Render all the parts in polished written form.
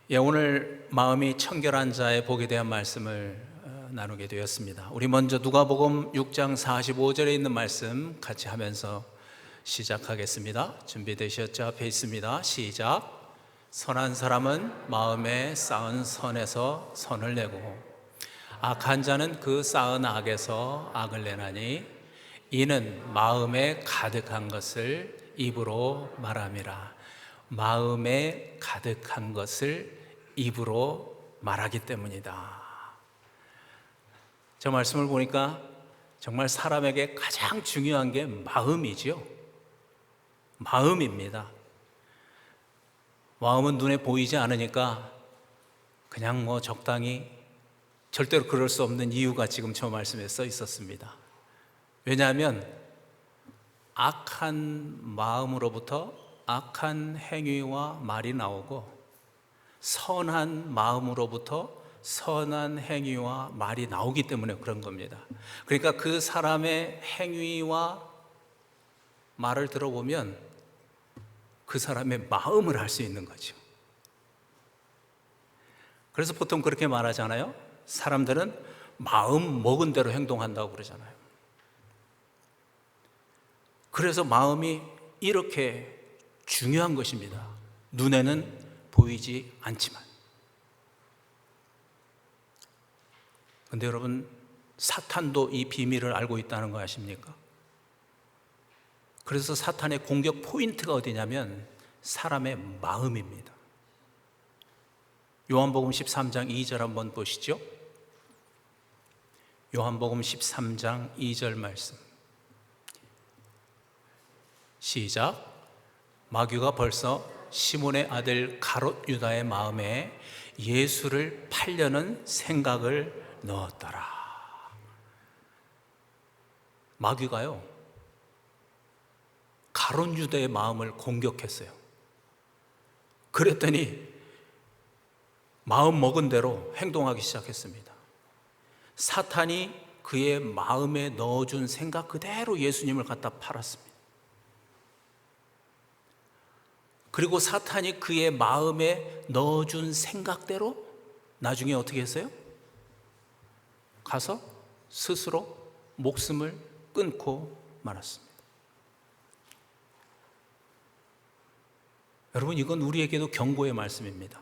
오늘 마음이 청결한 자의 복에 대한 말씀을 나누게 되었습니다. 우리 먼저 누가복음 6장 45절에 있는 말씀 같이 하면서 시작하겠습니다. 준비되셨죠? 앞에 있습니다. 시작. 선한 사람은 마음에 쌓은 선에서 선을 내고 악한 자는 그 쌓은 악에서 악을 내나니 이는 마음에 가득한 것을 입으로 말함이라. 마음에 가득한 것을 입으로 말하기 때문이다. 저 말씀을 보니까 정말 사람에게 가장 중요한 게 마음이지요. 마음입니다. 마음은 눈에 보이지 않으니까 그냥 적당히, 절대로 그럴 수 없는 이유가 지금 저 말씀에 써 있었습니다. 왜냐하면 악한 마음으로부터 악한 행위와 말이 나오고 선한 마음으로부터 선한 행위와 말이 나오기 때문에 그런 겁니다. 그러니까 그 사람의 행위와 말을 들어보면 그 사람의 마음을 알 수 있는 거죠. 그래서 보통 그렇게 말하잖아요. 사람들은 마음 먹은 대로 행동한다고 그러잖아요. 그래서 마음이 이렇게 중요한 것입니다. 눈에는 보이지 않지만. 그런데 여러분, 사탄도 이 비밀을 알고 있다는 거 아십니까? 그래서 사탄의 공격 포인트가 어디냐면 사람의 마음입니다. 요한복음 13장 2절 한번 보시죠. 요한복음 13장 2절 말씀 시작. 마귀가 벌써 시몬의 아들 가롯 유다의 마음에 예수를 팔려는 생각을 넣었더라. 마귀가요, 가롯 유다의 마음을 공격했어요. 그랬더니 마음 먹은 대로 행동하기 시작했습니다. 사탄이 그의 마음에 넣어준 생각 그대로 예수님을 갖다 팔았습니다. 그리고 사탄이 그의 마음에 넣어준 생각대로 나중에 어떻게 했어요? 가서 스스로 목숨을 끊고 말았습니다. 여러분, 이건 우리에게도 경고의 말씀입니다.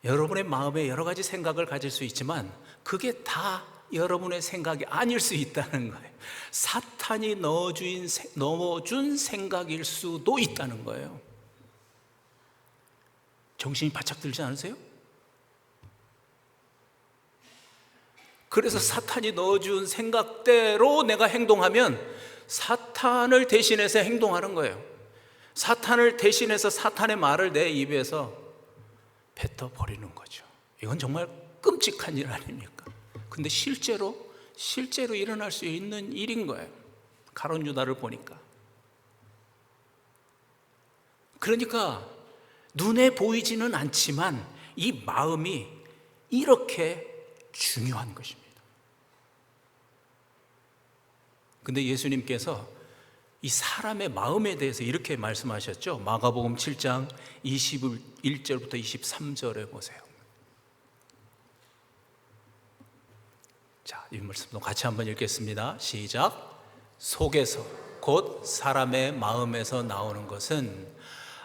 여러분의 마음에 여러 가지 생각을 가질 수 있지만 그게 다 여러분의 생각이 아닐 수 있다는 거예요. 사탄이 넣어준 생각일 수도 있다는 거예요. 정신이 바짝 들지 않으세요? 그래서 사탄이 넣어준 생각대로 내가 행동하면 사탄을 대신해서 행동하는 거예요. 사탄을 대신해서 사탄의 말을 내 입에서 뱉어버리는 거죠. 이건 정말 끔찍한 일 아닙니까? 근데 실제로 일어날 수 있는 일인 거예요. 가롯 유다를 보니까. 그러니까 눈에 보이지는 않지만 이 마음이 이렇게 중요한 것입니다. 근데 예수님께서 이 사람의 마음에 대해서 이렇게 말씀하셨죠. 마가복음 7장 21절부터 23절에 보세요. 자, 이 말씀도 같이 한번 읽겠습니다. 시작. 속에서 곧 사람의 마음에서 나오는 것은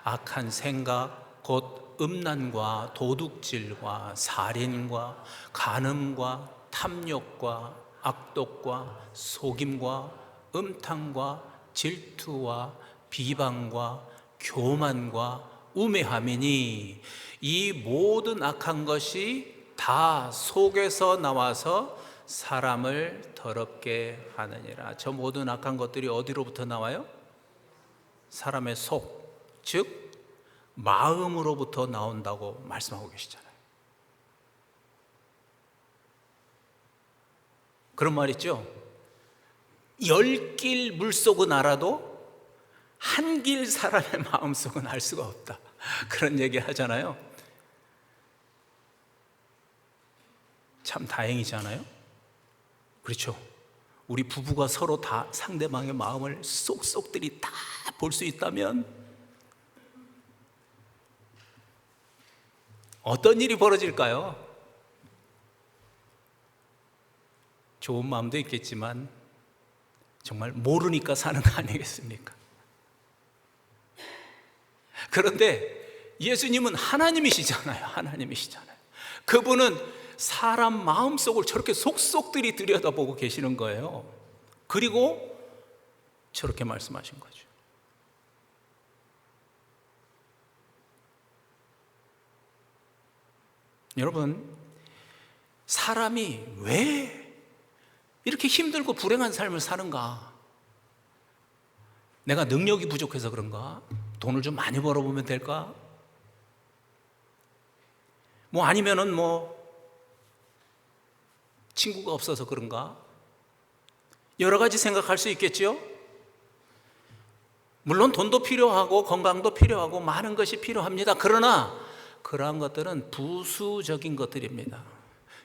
악한 생각 곧 음란과 도둑질과 살인과 간음과 탐욕과 악독과 속임과 음탕과 질투와 비방과 교만과 우매함이니 이 모든 악한 것이 다 속에서 나와서 사람을 더럽게 하느니라. 저 모든 악한 것들이 어디로부터 나와요? 사람의 속, 즉 마음으로부터 나온다고 말씀하고 계시잖아요. 그런 말 있죠? 10길 물속은 알아도 한 길 사람의 마음속은 알 수가 없다. 그런 얘기 하잖아요. 참 다행이잖아요. 그렇죠. 우리 부부가 서로 다 상대방의 마음을 쏙쏙들이 다 볼 수 있다면 어떤 일이 벌어질까요? 좋은 마음도 있겠지만 정말 모르니까 사는 거 아니겠습니까? 그런데 예수님은 하나님이시잖아요. 하나님이시잖아요. 그분은 사람 마음속을 저렇게 속속들이 들여다보고 계시는 거예요. 그리고 저렇게 말씀하신 거죠. 여러분, 사람이 왜 이렇게 힘들고 불행한 삶을 사는가? 내가 능력이 부족해서 그런가? 돈을 좀 많이 벌어보면 될까? 뭐 아니면은 친구가 없어서 그런가? 여러 가지 생각할 수 있겠죠? 물론 돈도 필요하고 건강도 필요하고 많은 것이 필요합니다. 그러나 그러한 것들은 부수적인 것들입니다.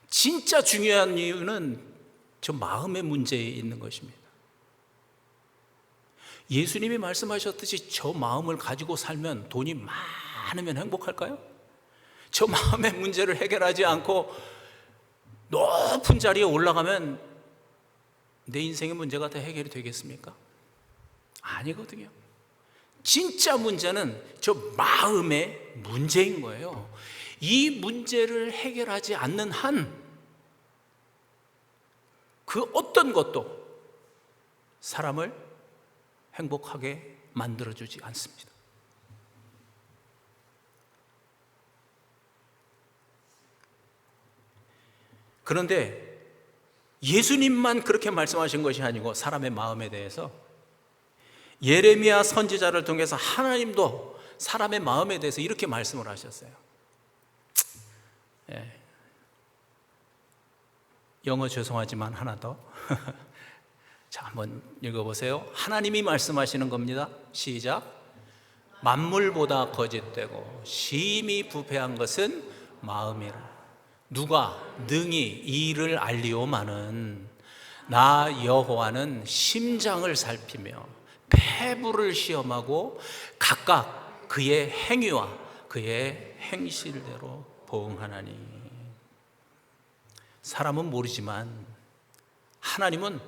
진짜 중요한 이유는 저 마음의 문제에 있는 것입니다. 예수님이 말씀하셨듯이 저 마음을 가지고 살면 돈이 많으면 행복할까요? 저 마음의 문제를 해결하지 않고 높은 자리에 올라가면 내 인생의 문제가 다 해결이 되겠습니까? 아니거든요. 진짜 문제는 저 마음의 문제인 거예요. 이 문제를 해결하지 않는 한 그 어떤 것도 사람을 행복하게 만들어주지 않습니다. 그런데 예수님만 그렇게 말씀하신 것이 아니고 사람의 마음에 대해서 예레미야 선지자를 통해서 하나님도 사람의 마음에 대해서 이렇게 말씀을 하셨어요. 영어 죄송하지만 하나 더. 자, 한번 읽어보세요. 하나님이 말씀하시는 겁니다. 시작. 만물보다 거짓되고 심히 부패한 것은 마음이라. 누가 능히 이를 알리오마는 나 여호와는 심장을 살피며 폐부를 시험하고 각각 그의 행위와 그의 행실대로 보응하나니. 사람은 모르지만 하나님은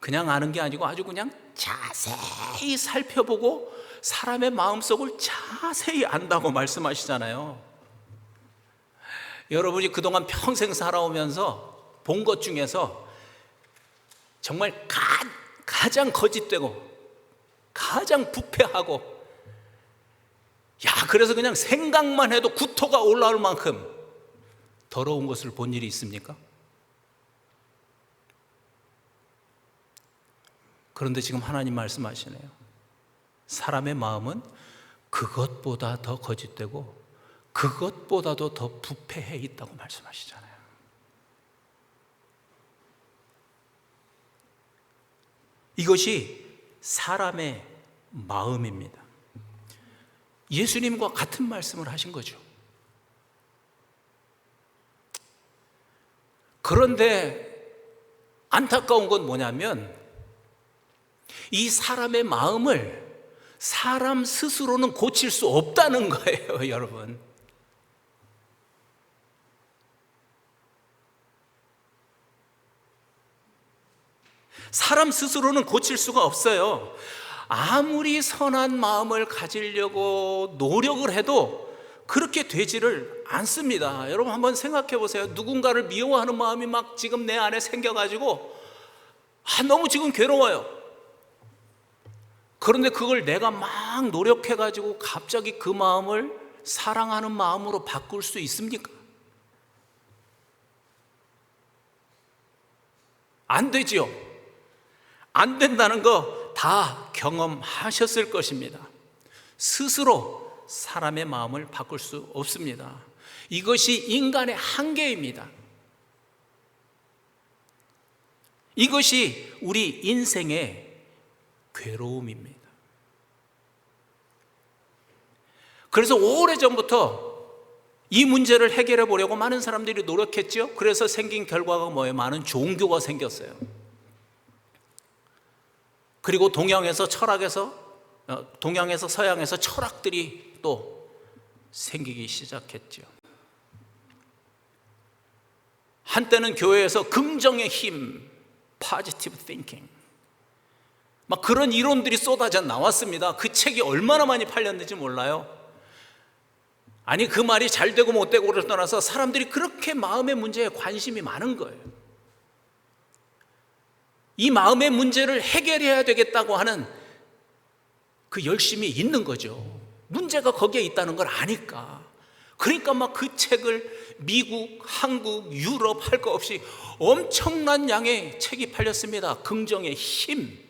그냥 아는 게 아니고 아주 그냥 자세히 살펴보고 사람의 마음속을 자세히 안다고 말씀하시잖아요. 여러분이 그동안 평생 살아오면서 본 것 중에서 정말 가장 거짓되고 가장 부패하고 그래서 그냥 생각만 해도 구토가 올라올 만큼 더러운 것을 본 일이 있습니까? 그런데 지금 하나님 말씀하시네요. 사람의 마음은 그것보다 더 거짓되고 그것보다도 더 부패해 있다고 말씀하시잖아요. 이것이 사람의 마음입니다. 예수님과 같은 말씀을 하신 거죠. 그런데 안타까운 건 뭐냐면 이 사람의 마음을 사람 스스로는 고칠 수 없다는 거예요, 여러분. 사람 스스로는 고칠 수가 없어요. 아무리 선한 마음을 가지려고 노력을 해도 그렇게 되지를 않습니다. 여러분 한번 생각해 보세요. 누군가를 미워하는 마음이 막 지금 내 안에 생겨가지고 너무 지금 괴로워요. 그런데 그걸 내가 막 노력해가지고 갑자기 그 마음을 사랑하는 마음으로 바꿀 수 있습니까? 안 되지요. 안 된다는 거 다 경험하셨을 것입니다. 스스로 사람의 마음을 바꿀 수 없습니다. 이것이 인간의 한계입니다. 이것이 우리 인생의 괴로움입니다. 그래서 오래전부터 이 문제를 해결해 보려고 많은 사람들이 노력했죠. 그래서 생긴 결과가 뭐예요? 많은 종교가 생겼어요. 그리고 동양에서 서양에서 철학들이 또 생기기 시작했죠. 한때는 교회에서 긍정의 힘, positive thinking, 막 그런 이론들이 쏟아져 나왔습니다. 그 책이 얼마나 많이 팔렸는지 몰라요. 아니, 그 말이 잘 되고 못 되고를 떠나서 사람들이 그렇게 마음의 문제에 관심이 많은 거예요. 이 마음의 문제를 해결해야 되겠다고 하는 그 열심이 있는 거죠. 문제가 거기에 있다는 걸 아니까. 그러니까 막 그 책을 미국, 한국, 유럽 할 거 없이 엄청난 양의 책이 팔렸습니다. 긍정의 힘.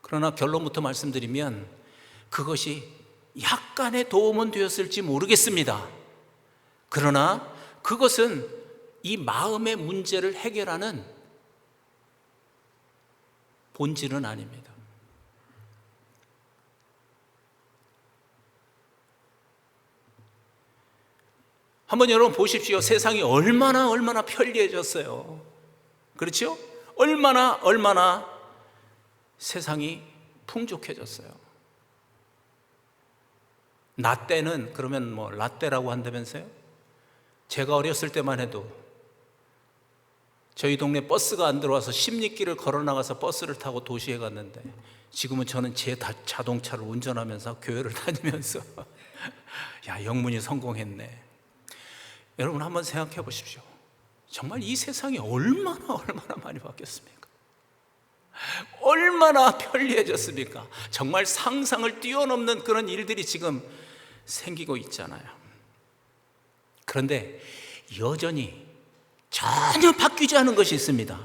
그러나 결론부터 말씀드리면 그것이 약간의 도움은 되었을지 모르겠습니다. 그러나 그것은 이 마음의 문제를 해결하는 본질은 아닙니다. 한번 여러분 보십시오. 세상이 얼마나 편리해졌어요. 그렇죠? 얼마나 세상이 풍족해졌어요. 나 때는, 그러면 뭐 라떼라고 한다면서요? 제가 어렸을 때만 해도 저희 동네 버스가 안 들어와서 십리길을 걸어 나가서 버스를 타고 도시에 갔는데, 지금은 저는 제 자동차를 운전하면서 교회를 다니면서 야, 영문이 성공했네. 여러분 한번 생각해 보십시오. 정말 이 세상이 얼마나 많이 바뀌었습니까? 얼마나 편리해졌습니까? 정말 상상을 뛰어넘는 그런 일들이 지금 생기고 있잖아요. 그런데 여전히 전혀 바뀌지 않은 것이 있습니다.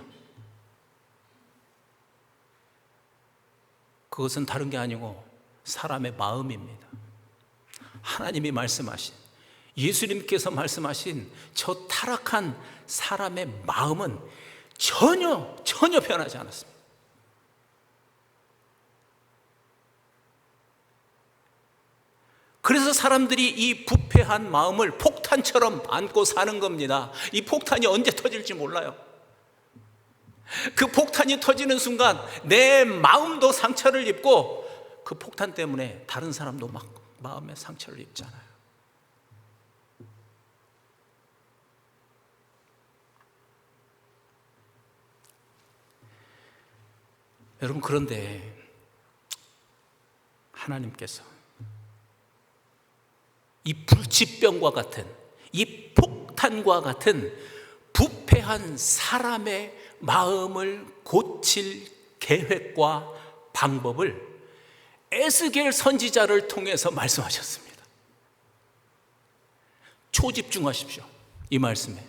그것은 다른 게 아니고 사람의 마음입니다. 하나님이 말씀하신, 예수님께서 말씀하신 저 타락한 사람의 마음은 전혀 변하지 않았습니다. 그래서 사람들이 이 부패한 마음을 폭탄처럼 안고 사는 겁니다. 이 폭탄이 언제 터질지 몰라요. 그 폭탄이 터지는 순간 내 마음도 상처를 입고 그 폭탄 때문에 다른 사람도 막 마음에 상처를 입잖아요. 여러분, 그런데 하나님께서 이 불치병과 같은, 이 폭탄과 같은 부패한 사람의 마음을 고칠 계획과 방법을 에스겔 선지자를 통해서 말씀하셨습니다. 초집중하십시오. 이 말씀에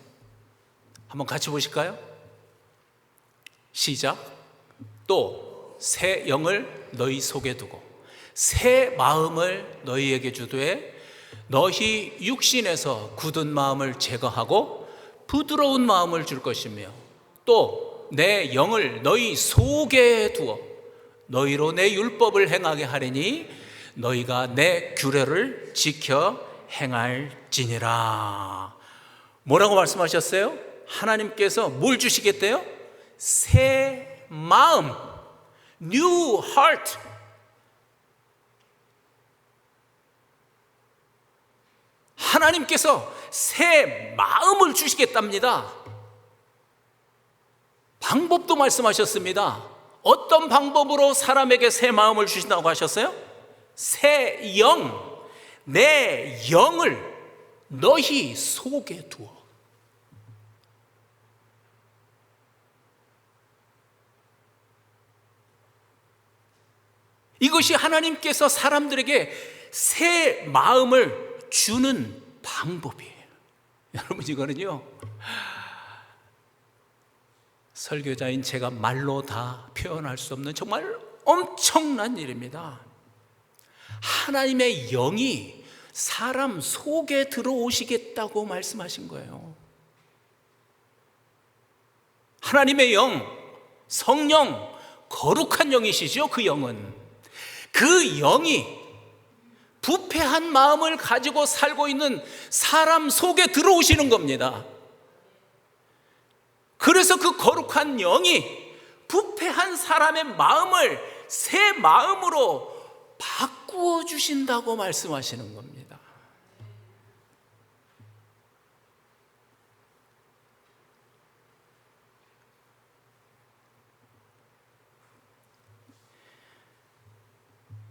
한번 같이 보실까요? 시작. 또 새 영을 너희 속에 두고 새 마음을 너희에게 주되 너희 육신에서 굳은 마음을 제거하고 부드러운 마음을 줄 것이며 또 내 영을 너희 속에 두어 너희로 내 율법을 행하게 하리니 너희가 내 규례를 지켜 행할지니라. 뭐라고 말씀하셨어요? 하나님께서 뭘 주시겠대요? 새 마음, new heart. 하나님께서 새 마음을 주시겠답니다. 방법도 말씀하셨습니다. 어떤 방법으로 사람에게 새 마음을 주신다고 하셨어요? 새 영, 내 영을 너희 속에 두어. 이것이 하나님께서 사람들에게 새 마음을 주는 방법이에요. 여러분, 이거는요, 설교자인 제가 말로 다 표현할 수 없는 정말 엄청난 일입니다. 하나님의 영이 사람 속에 들어오시겠다고 말씀하신 거예요. 하나님의 영, 성령, 거룩한 영이시죠. 그 영은, 그 영이 부패한 마음을 가지고 살고 있는 사람 속에 들어오시는 겁니다. 그래서 그 거룩한 영이 부패한 사람의 마음을 새 마음으로 바꾸시는 바꾸어 주신다고 말씀하시는 겁니다.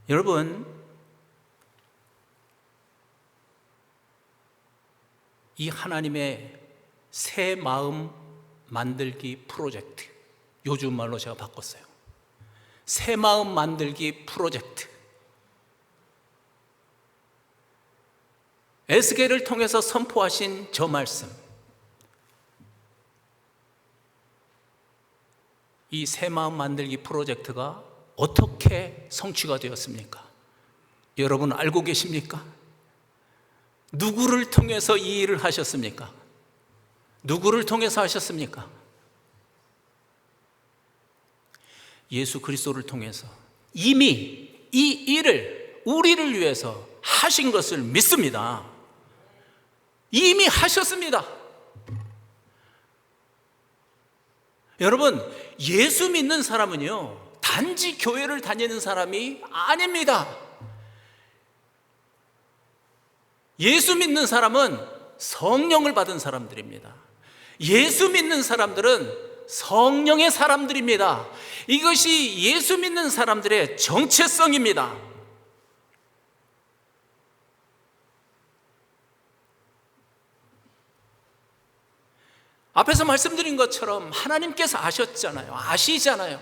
여러분, 이 하나님의 새 마음 만들기 프로젝트, 요즘 말로 제가 바꿨어요. 새 마음 만들기 프로젝트. 에스겔을 통해서 선포하신 저 말씀, 이 새 마음 만들기 프로젝트가 어떻게 성취가 되었습니까? 여러분 알고 계십니까? 누구를 통해서 이 일을 하셨습니까? 누구를 통해서 하셨습니까? 예수 그리스도를 통해서 이미 이 일을 우리를 위해서 하신 것을 믿습니다. 이미 하셨습니다. 여러분, 예수 믿는 사람은요, 단지 교회를 다니는 사람이 아닙니다. 예수 믿는 사람은 성령을 받은 사람들입니다. 예수 믿는 사람들은 성령의 사람들입니다. 이것이 예수 믿는 사람들의 정체성입니다. 앞에서 말씀드린 것처럼 하나님께서 아셨잖아요. 아시잖아요.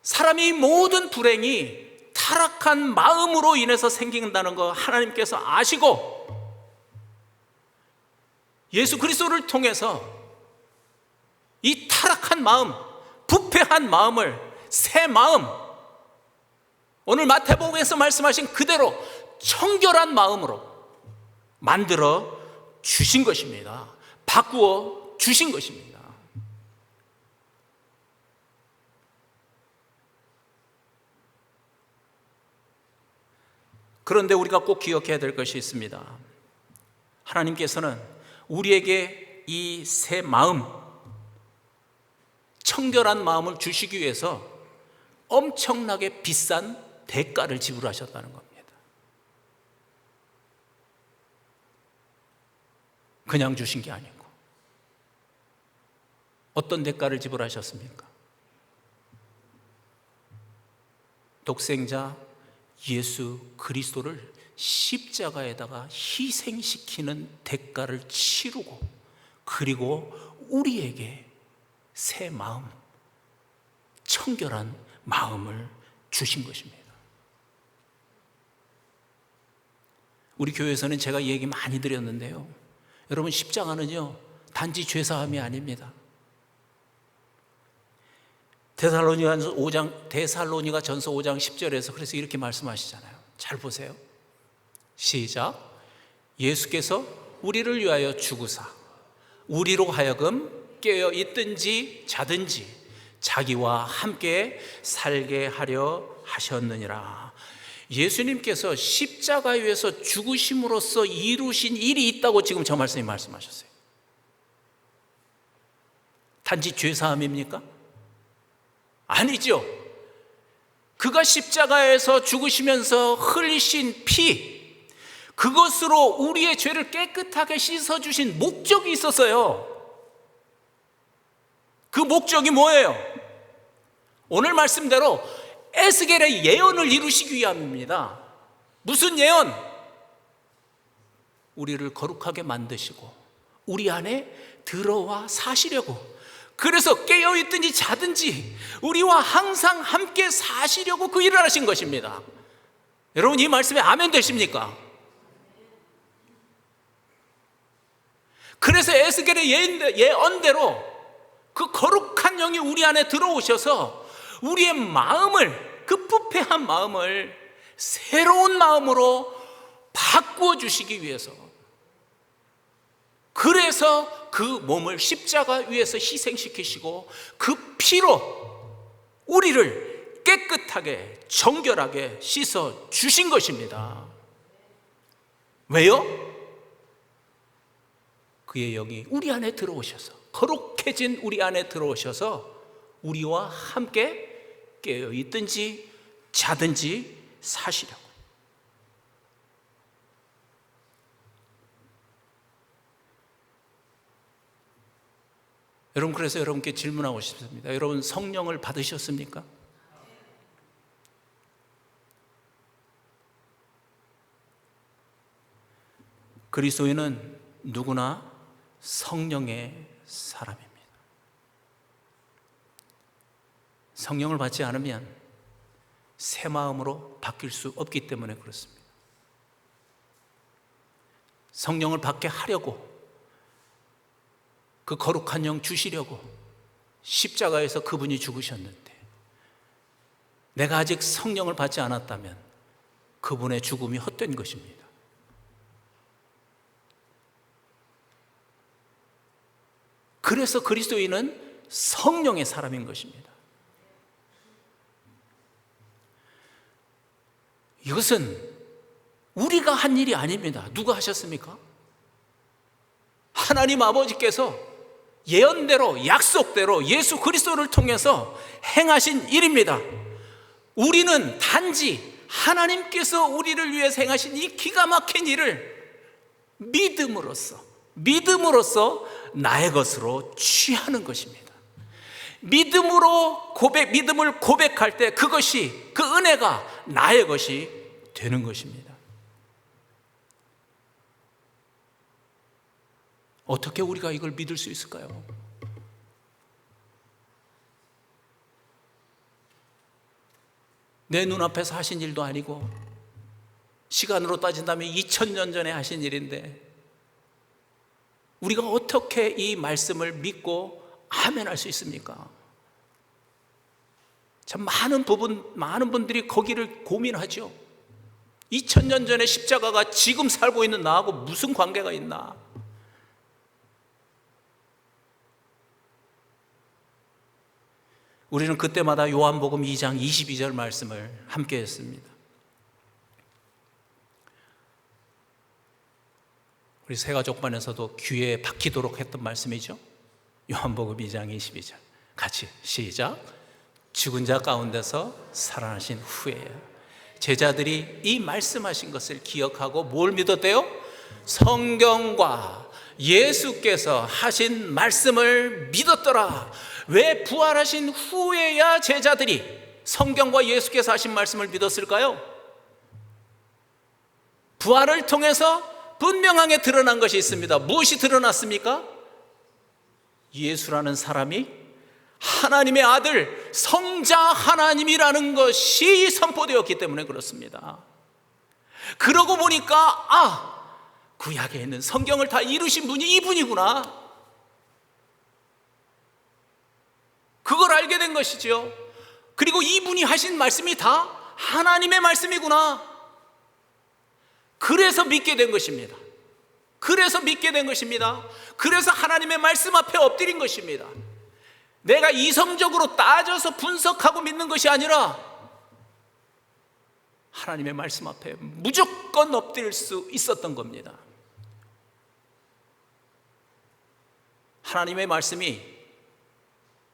사람이 모든 불행이 타락한 마음으로 인해서 생긴다는 거 하나님께서 아시고 예수 그리스도를 통해서 이 타락한 마음, 부패한 마음을 새 마음, 오늘 마태복음에서 말씀하신 그대로 청결한 마음으로 만들어 주신 것입니다. 바꾸어 주신 것입니다. 그런데 우리가 꼭 기억해야 될 것이 있습니다. 하나님께서는 우리에게 이 새 마음, 청결한 마음을 주시기 위해서 엄청나게 비싼 대가를 지불하셨다는 겁니다. 그냥 주신 게 아니고 어떤 대가를 지불하셨습니까? 독생자 예수 그리스도를 십자가에다가 희생시키는 대가를 치르고, 그리고 우리에게 새 마음, 청결한 마음을 주신 것입니다. 우리 교회에서는 제가 얘기 많이 드렸는데요, 여러분, 십자가는요 단지 죄사함이 아닙니다. 데살로니가전서 5장 10절에서 그래서 이렇게 말씀하시잖아요. 잘 보세요. 시작. 예수께서 우리를 위하여 죽으사 우리로 하여금 깨어 있든지 자든지 자기와 함께 살게 하려 하셨느니라. 예수님께서 십자가 위에서 죽으심으로써 이루신 일이 있다고 지금 저 말씀이 말씀하셨어요. 단지 죄사함입니까? 아니죠. 그가 십자가에서 죽으시면서 흘리신 피, 그것으로 우리의 죄를 깨끗하게 씻어주신 목적이 있었어요. 그 목적이 뭐예요? 오늘 말씀대로 에스겔의 예언을 이루시기 위함입니다. 무슨 예언? 우리를 거룩하게 만드시고 우리 안에 들어와 사시려고, 그래서 깨어있든지 자든지 우리와 항상 함께 사시려고 그 일을 하신 것입니다. 여러분, 이 말씀에 아멘 되십니까? 그래서 에스겔의 예언대로 그 거룩한 영이 우리 안에 들어오셔서 우리의 마음을, 그 부패한 마음을 새로운 마음으로 바꾸어 주시기 위해서, 그래서 그 몸을 십자가 위에서 희생시키시고 그 피로 우리를 깨끗하게 정결하게 씻어 주신 것입니다. 왜요? 그의 영이 우리 안에 들어오셔서, 거룩해진 우리 안에 들어오셔서 우리와 함께 깨어 있든지 자든지 사시려고. 여러분, 그래서 여러분께 질문하고 싶습니다. 여러분, 성령을 받으셨습니까? 그리스도인은 누구나 성령의 사람입니다. 성령을 받지 않으면 새 마음으로 바뀔 수 없기 때문에 그렇습니다. 성령을 받게 하려고, 그 거룩한 영 주시려고 십자가에서 그분이 죽으셨는데, 내가 아직 성령을 받지 않았다면 그분의 죽음이 헛된 것입니다. 그래서 그리스도인은 성령의 사람인 것입니다. 이것은 우리가 한 일이 아닙니다. 누가 하셨습니까? 하나님 아버지께서 예언대로, 약속대로 예수 그리스도를 통해서 행하신 일입니다. 우리는 단지 하나님께서 우리를 위해서 행하신 이 기가 막힌 일을 믿음으로써 나의 것으로 취하는 것입니다. 믿음을 고백할 때 그것이, 그 은혜가 나의 것이 되는 것입니다. 어떻게 우리가 이걸 믿을 수 있을까요? 내 눈앞에서 하신 일도 아니고, 시간으로 따진다면 2000년 전에 하신 일인데, 우리가 어떻게 이 말씀을 믿고 아멘할 수 있습니까? 참 많은 분들이 거기를 고민하죠. 2000년 전에 십자가가 지금 살고 있는 나하고 무슨 관계가 있나? 우리는 그때마다 요한복음 2장 22절 말씀을 함께 했습니다. 우리 새가족반에서도 귀에 박히도록 했던 말씀이죠. 요한복음 2장 22절 같이 시작. 죽은 자 가운데서 살아나신 후에 제자들이 이 말씀하신 것을 기억하고 뭘 믿었대요? 성경과 예수께서 하신 말씀을 믿었더라. 왜 부활하신 후에야 제자들이 성경과 예수께서 하신 말씀을 믿었을까요? 부활을 통해서 분명하게 드러난 것이 있습니다. 무엇이 드러났습니까? 예수라는 사람이 하나님의 아들, 성자 하나님이라는 것이 선포되었기 때문에 그렇습니다. 그러고 보니까 구약에 있는 성경을 다 이루신 분이 이분이구나, 그걸 알게 된 것이죠. 그리고 이분이 하신 말씀이 다 하나님의 말씀이구나. 그래서 믿게 된 것입니다. 그래서 하나님의 말씀 앞에 엎드린 것입니다. 내가 이성적으로 따져서 분석하고 믿는 것이 아니라 하나님의 말씀 앞에 무조건 엎드릴 수 있었던 겁니다. 하나님의 말씀이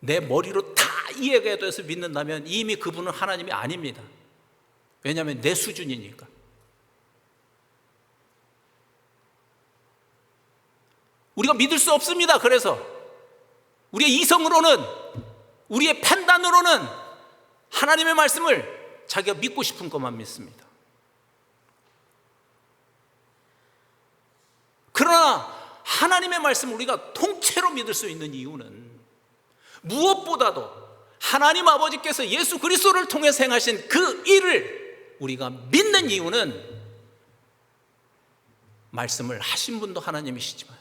내 머리로 다 이해가 돼서 믿는다면 이미 그분은 하나님이 아닙니다. 왜냐하면 내 수준이니까. 우리가 믿을 수 없습니다. 그래서 우리의 이성으로는, 우리의 판단으로는 하나님의 말씀을 자기가 믿고 싶은 것만 믿습니다. 그러나 하나님의 말씀을 우리가 통째로 믿을 수 있는 이유는 무엇보다도 하나님 아버지께서 예수 그리스도를 통해서 행하신 그 일을 우리가 믿는 이유는 말씀을 하신 분도 하나님이시지만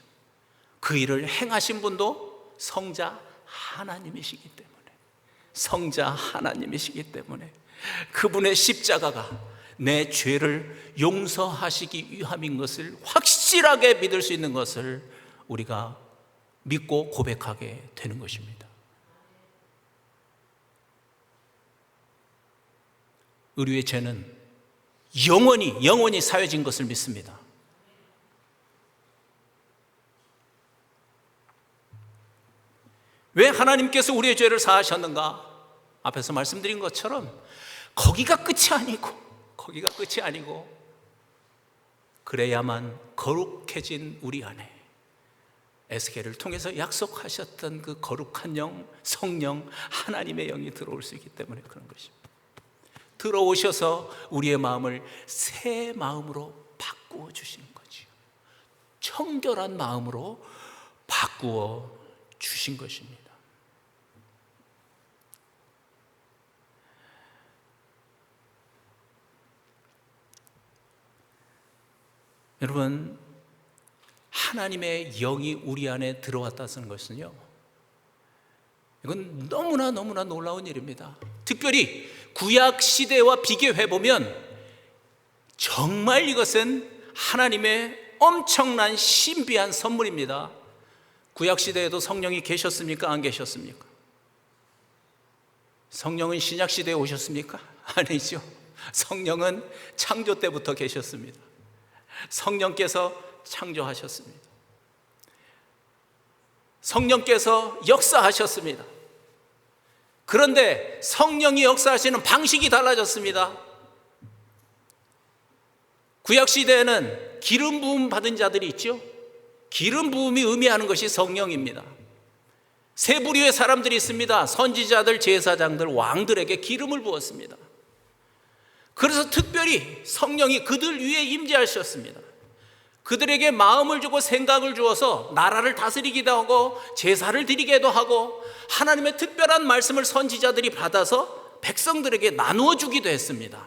그 일을 행하신 분도 성자 하나님이시기 때문에 그분의 십자가가 내 죄를 용서하시기 위함인 것을 확실하게 믿을 수 있는 것을 우리가 믿고 고백하게 되는 것입니다. 우리의 죄는 영원히 사해진 것을 믿습니다. 왜 하나님께서 우리의 죄를 사하셨는가? 앞에서 말씀드린 것처럼 거기가 끝이 아니고 거기가 끝이 아니고 그래야만 거룩해진 우리 안에 에스겔을 통해서 약속하셨던 그 거룩한 영, 성령, 하나님의 영이 들어올 수 있기 때문에 그런 것입니다. 들어오셔서 우리의 마음을 새 마음으로 바꾸어 주시는 거지요. 청결한 마음으로 바꾸어 주신 것입니다. 여러분, 하나님의 영이 우리 안에 들어왔다는 것은요, 이건 너무나 놀라운 일입니다. 특별히 구약 시대와 비교해 보면 정말 이것은 하나님의 엄청난 신비한 선물입니다. 구약 시대에도 성령이 계셨습니까? 안 계셨습니까? 성령은 신약 시대에 오셨습니까? 아니죠. 성령은 창조 때부터 계셨습니다. 성령께서 창조하셨습니다. 성령께서 역사하셨습니다. 그런데 성령이 역사하시는 방식이 달라졌습니다. 구약 시대에는 기름 부음 받은 자들이 있죠. 기름 부음이 의미하는 것이 성령입니다. 세 부류의 사람들이 있습니다. 선지자들, 제사장들, 왕들에게 기름을 부었습니다. 그래서 특별히 성령이 그들 위에 임재하셨습니다. 그들에게 마음을 주고 생각을 주어서 나라를 다스리기도 하고 제사를 드리기도 하고 하나님의 특별한 말씀을 선지자들이 받아서 백성들에게 나누어 주기도 했습니다.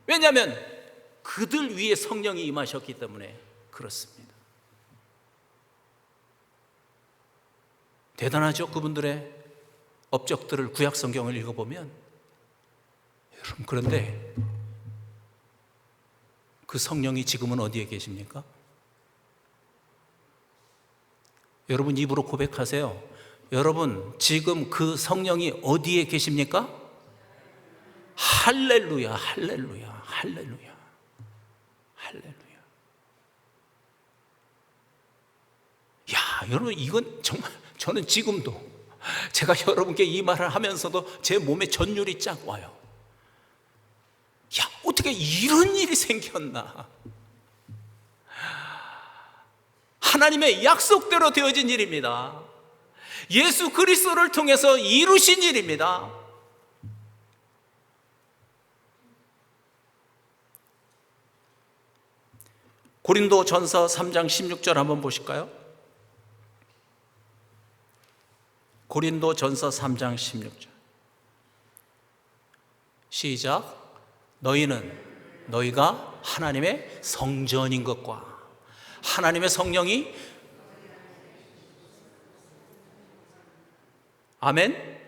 왜냐하면 그들 위에 성령이 임하셨기 때문에 그렇습니다. 대단하죠? 그분들의 업적들을 구약 성경을 읽어보면. 여러분, 그런데 그 성령이 지금은 어디에 계십니까? 여러분 입으로 고백하세요. 여러분 지금 그 성령이 어디에 계십니까? 할렐루야, 할렐루야, 할렐루야, 할렐루야. 야, 여러분 이건 정말 저는 지금도 제가 여러분께 이 말을 하면서도 제 몸에 전율이 쫙 와요. 야, 어떻게 이런 일이 생겼나? 하나님의 약속대로 되어진 일입니다. 예수 그리스도를 통해서 이루신 일입니다. 고린도전서 3장 16절 한번 보실까요? 고린도전서 3장 16절 시작. 너희가 하나님의 성전인 것과 하나님의 성령이 아멘.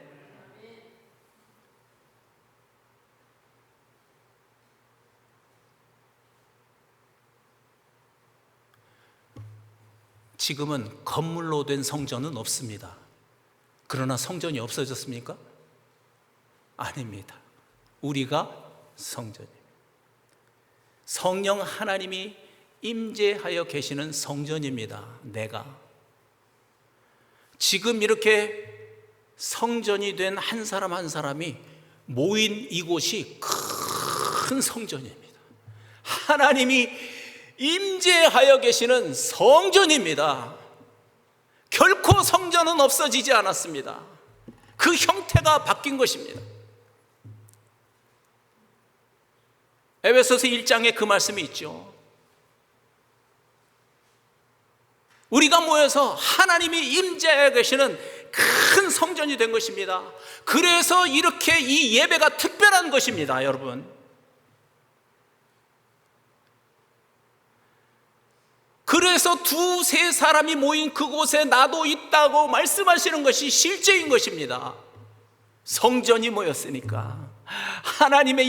지금은 건물로 된 성전은 없습니다. 그러나 성전이 없어졌습니까? 아닙니다. 우리가 성전입니다. 성령 하나님이 임재하여 계시는 성전입니다. 내가 지금 이렇게 성전이 된 한 사람 한 사람이 모인 이곳이 큰 성전입니다. 하나님이 임재하여 계시는 성전입니다. 결코 성전은 없어지지 않았습니다. 그 형태가 바뀐 것입니다. 에베소서 1장에 그 말씀이 있죠. 우리가 모여서 하나님이 임재하여 계시는 큰 성전이 된 것입니다. 그래서 이렇게 이 예배가 특별한 것입니다, 여러분. 그래서 두세 사람이 모인 그곳에 나도 있다고 말씀하시는 것이 실제인 것입니다. 성전이 모였으니까, 하나님이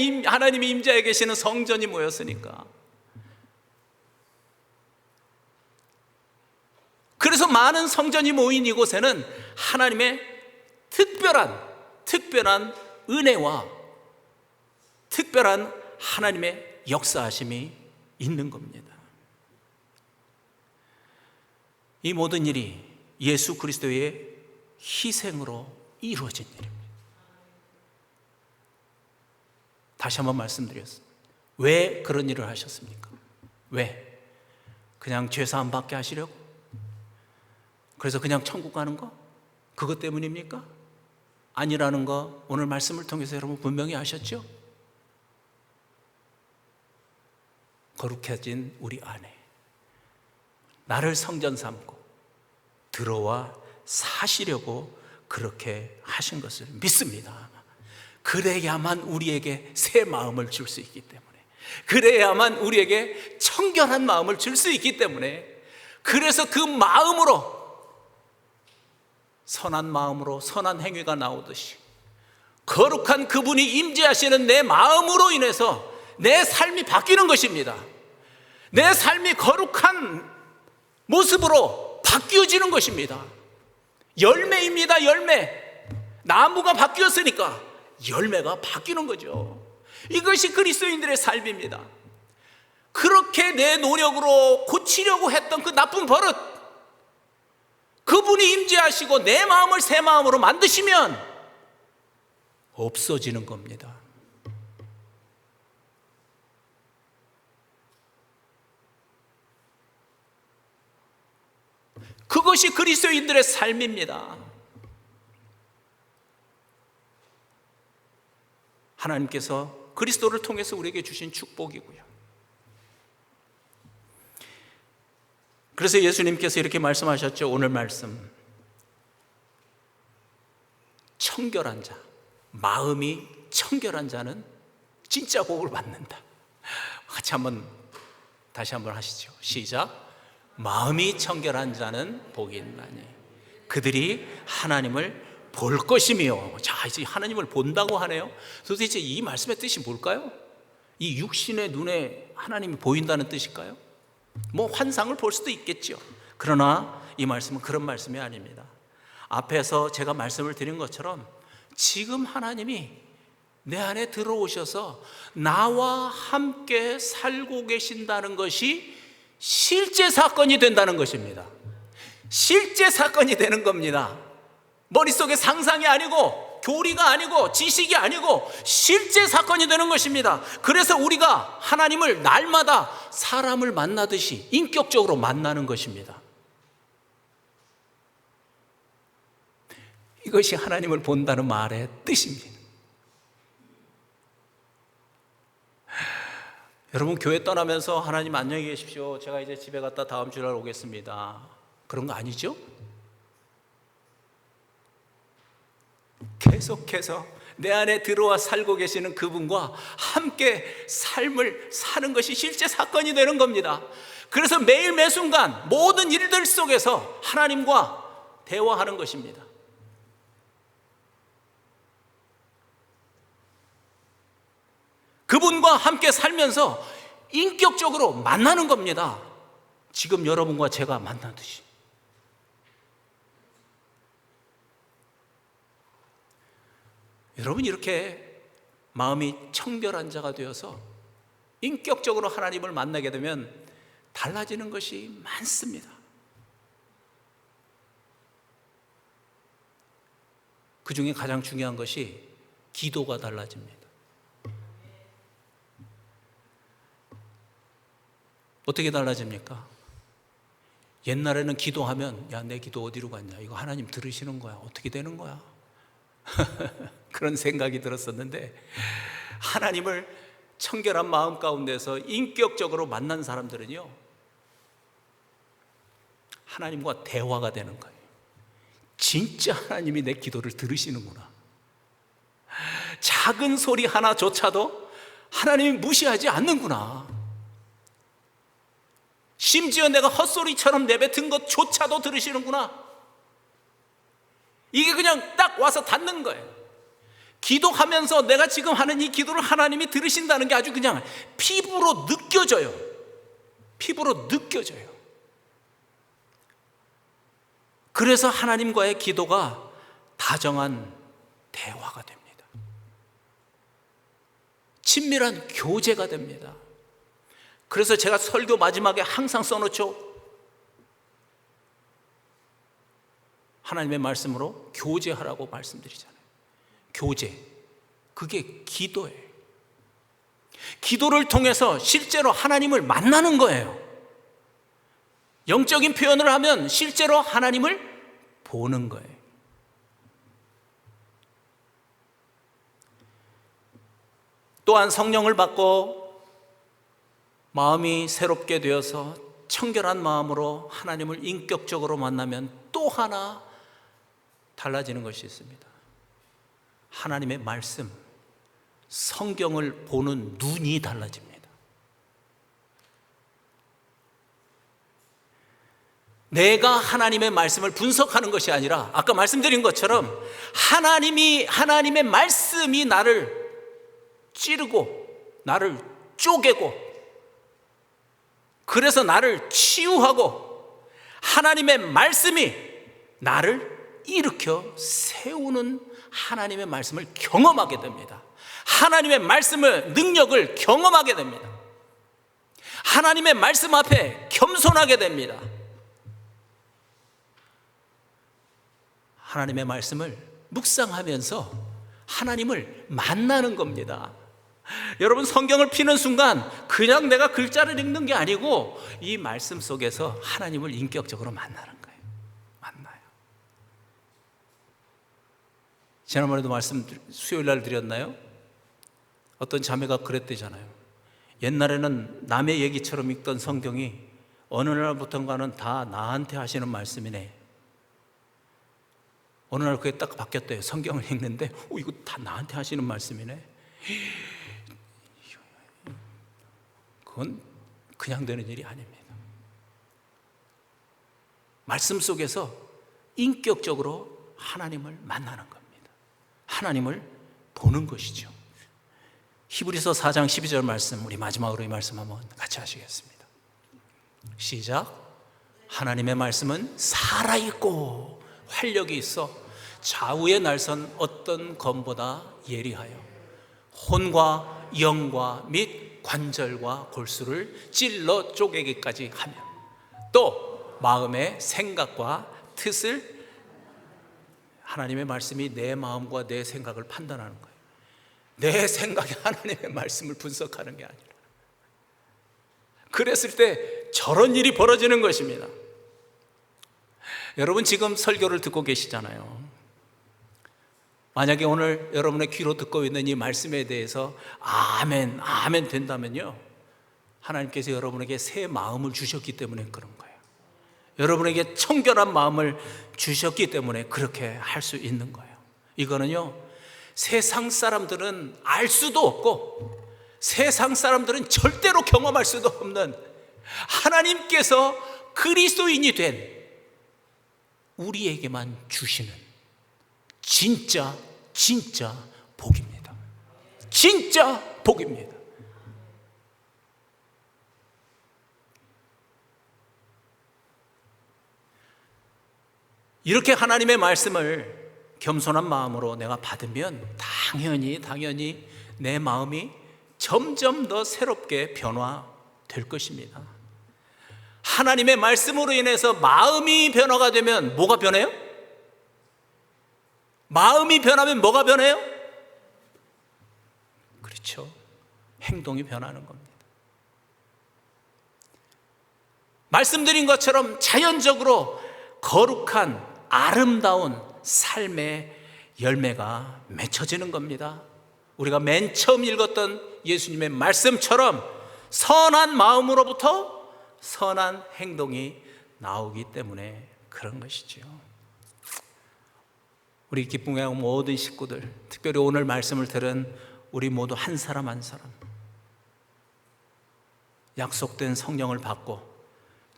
임재하여 계시는 성전이 모였으니까. 그래서 많은 성전이 모인 이곳에는 하나님의 특별한 은혜와 특별한 하나님의 역사하심이 있는 겁니다. 이 모든 일이 예수 그리스도의 희생으로 이루어진 일입니다. 다시 한번 말씀드렸습니다. 왜 그런 일을 하셨습니까? 왜? 그냥 죄사함 받게 하시려고? 그래서 그냥 천국 가는 거? 그것 때문입니까? 아니라는 거 오늘 말씀을 통해서 여러분 분명히 아셨죠? 거룩해진 우리 안에 나를 성전 삼고 들어와 사시려고 그렇게 하신 것을 믿습니다. 그래야만 우리에게 새 마음을 줄 수 있기 때문에, 그래야만 우리에게 청결한 마음을 줄 수 있기 때문에, 그래서 그 마음으로, 선한 마음으로 선한 행위가 나오듯이 거룩한 그분이 임재하시는 내 마음으로 인해서 내 삶이 바뀌는 것입니다. 내 삶이 거룩한 모습으로 바뀌어지는 것입니다. 열매입니다. 열매. 나무가 바뀌었으니까 열매가 바뀌는 거죠. 이것이 그리스도인들의 삶입니다. 그렇게 내 노력으로 고치려고 했던 그 나쁜 버릇, 그분이 임재하시고 내 마음을 새 마음으로 만드시면 없어지는 겁니다. 그것이 그리스도인들의 삶입니다. 하나님께서 그리스도를 통해서 우리에게 주신 축복이고요. 그래서 예수님께서 이렇게 말씀하셨죠. 오늘 말씀, 청결한 자, 마음이 청결한 자는 진짜 복을 받는다. 같이 다시 한번 하시죠. 시작. 마음이 청결한 자는 복이 있나니 그들이 하나님을 볼 것이며. 자, 이제 하나님을 본다고 하네요. 도대체 이 말씀의 뜻이 뭘까요? 이 육신의 눈에 하나님이 보인다는 뜻일까요? 뭐 환상을 볼 수도 있겠죠. 그러나 이 말씀은 그런 말씀이 아닙니다. 앞에서 제가 말씀을 드린 것처럼 지금 하나님이 내 안에 들어오셔서 나와 함께 살고 계신다는 것이 실제 사건이 된다는 것입니다. 실제 사건이 되는 겁니다. 머릿속에 상상이 아니고 교리가 아니고 지식이 아니고 실제 사건이 되는 것입니다. 그래서 우리가 하나님을 날마다 사람을 만나듯이 인격적으로 만나는 것입니다. 이것이 하나님을 본다는 말의 뜻입니다. 여러분, 교회 떠나면서 하나님 안녕히 계십시오, 제가 이제 집에 갔다 다음 주날 오겠습니다, 그런 거 아니죠? 계속해서 내 안에 들어와 살고 계시는 그분과 함께 삶을 사는 것이 실제 사건이 되는 겁니다. 그래서 매일 매순간 모든 일들 속에서 하나님과 대화하는 것입니다. 그분과 함께 살면서 인격적으로 만나는 겁니다. 지금 여러분과 제가 만나듯이. 여러분, 이렇게 마음이 청결한 자가 되어서 인격적으로 하나님을 만나게 되면 달라지는 것이 많습니다. 그 중에 가장 중요한 것이 기도가 달라집니다. 어떻게 달라집니까? 옛날에는 기도하면 야, 내 기도 어디로 갔냐, 이거 하나님 들으시는 거야, 어떻게 되는 거야? 그런 생각이 들었었는데, 하나님을 청결한 마음 가운데서 인격적으로 만난 사람들은요, 하나님과 대화가 되는 거예요. 진짜 하나님이 내 기도를 들으시는구나. 작은 소리 하나조차도 하나님이 무시하지 않는구나. 심지어 내가 헛소리처럼 내뱉은 것조차도 들으시는구나. 이게 그냥 딱 와서 닿는 거예요. 기도하면서 내가 지금 하는 이 기도를 하나님이 들으신다는 게 아주 그냥 피부로 느껴져요. 피부로 느껴져요. 그래서 하나님과의 기도가 다정한 대화가 됩니다. 친밀한 교제가 됩니다. 그래서 제가 설교 마지막에 항상 써놓죠. 하나님의 말씀으로 교제하라고 말씀드리잖아요. 교제, 그게 기도예요. 기도를 통해서 실제로 하나님을 만나는 거예요. 영적인 표현을 하면 실제로 하나님을 보는 거예요. 또한 성령을 받고 마음이 새롭게 되어서 청결한 마음으로 하나님을 인격적으로 만나면 또 하나 달라지는 것이 있습니다. 하나님의 말씀, 성경을 보는 눈이 달라집니다. 내가 하나님의 말씀을 분석하는 것이 아니라 아까 말씀드린 것처럼 하나님의 말씀이 나를 찌르고 나를 쪼개고 그래서 나를 치유하고 하나님의 말씀이 나를 일으켜 세우는 하나님의 말씀을 경험하게 됩니다. 하나님의 말씀의 능력을 경험하게 됩니다. 하나님의 말씀 앞에 겸손하게 됩니다. 하나님의 말씀을 묵상하면서 하나님을 만나는 겁니다. 여러분, 성경을 피는 순간 그냥 내가 글자를 읽는 게 아니고 이 말씀 속에서 하나님을 인격적으로 만나는 거예요. 만나요. 지난번에도 말씀 수요일 날 드렸나요? 어떤 자매가 그랬대잖아요. 옛날에는 남의 얘기처럼 읽던 성경이 어느 날부턴가는 다 나한테 하시는 말씀이네. 어느 날 그게 딱 바뀌었대요. 성경을 읽는데 이거 다 나한테 하시는 말씀이네. 그건 그냥 되는 일이 아닙니다. 말씀 속에서 인격적으로 하나님을 만나는 겁니다. 하나님을 보는 것이죠. 히브리서 4장 12절 말씀, 우리 마지막으로 이 말씀 한번 같이 하시겠습니다. 시작. 하나님의 말씀은 살아있고 활력이 있어 좌우의 날선 어떤 검보다 예리하여 혼과 영과 및 관절과 골수를 찔러 쪼개기까지 하며 또 마음의 생각과 뜻을, 하나님의 말씀이 내 마음과 내 생각을 판단하는 거예요. 내 생각이 하나님의 말씀을 분석하는 게 아니라. 그랬을 때 저런 일이 벌어지는 것입니다. 여러분, 지금 설교를 듣고 계시잖아요. 만약에 오늘 여러분의 귀로 듣고 있는 이 말씀에 대해서 아멘, 아멘 된다면요, 하나님께서 여러분에게 새 마음을 주셨기 때문에 그런 거예요. 여러분에게 청결한 마음을 주셨기 때문에 그렇게 할 수 있는 거예요. 이거는요, 세상 사람들은 알 수도 없고 세상 사람들은 절대로 경험할 수도 없는 하나님께서 그리스도인이 된 우리에게만 주시는 진짜 복입니다. 진짜 복입니다. 이렇게 하나님의 말씀을 겸손한 마음으로 내가 받으면 당연히 내 마음이 점점 더 새롭게 변화될 것입니다. 하나님의 말씀으로 인해서 마음이 변화가 되면 뭐가 변해요? 마음이 변하면 뭐가 변해요? 그렇죠. 행동이 변하는 겁니다. 말씀드린 것처럼 자연적으로 거룩한 아름다운 삶의 열매가 맺혀지는 겁니다. 우리가 맨 처음 읽었던 예수님의 말씀처럼 선한 마음으로부터 선한 행동이 나오기 때문에 그런 것이죠. 우리 기쁨의 모든 식구들, 특별히 오늘 말씀을 들은 우리 모두 한 사람 한 사람, 약속된 성령을 받고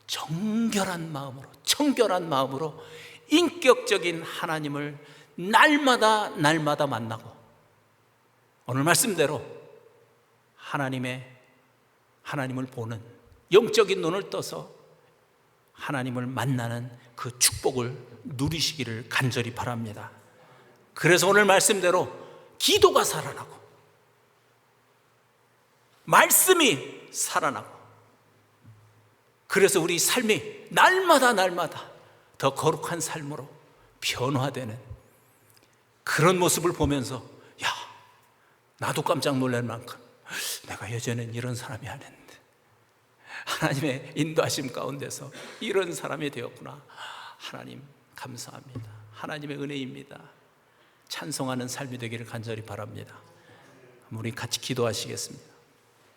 청결한 마음으로 인격적인 하나님을 날마다 만나고 오늘 말씀대로 하나님을 보는 영적인 눈을 떠서 하나님을 만나는 그 축복을 누리시기를 간절히 바랍니다. 그래서 오늘 말씀대로 기도가 살아나고 말씀이 살아나고, 그래서 우리 삶이 날마다 더 거룩한 삶으로 변화되는 그런 모습을 보면서 나도 깜짝 놀랄 만큼 내가 예전엔 이런 사람이 아닌데 하나님의 인도하심 가운데서 이런 사람이 되었구나. 하나님 감사합니다. 하나님의 은혜입니다. 찬송하는 삶이 되기를 간절히 바랍니다. 우리 같이 기도하시겠습니다.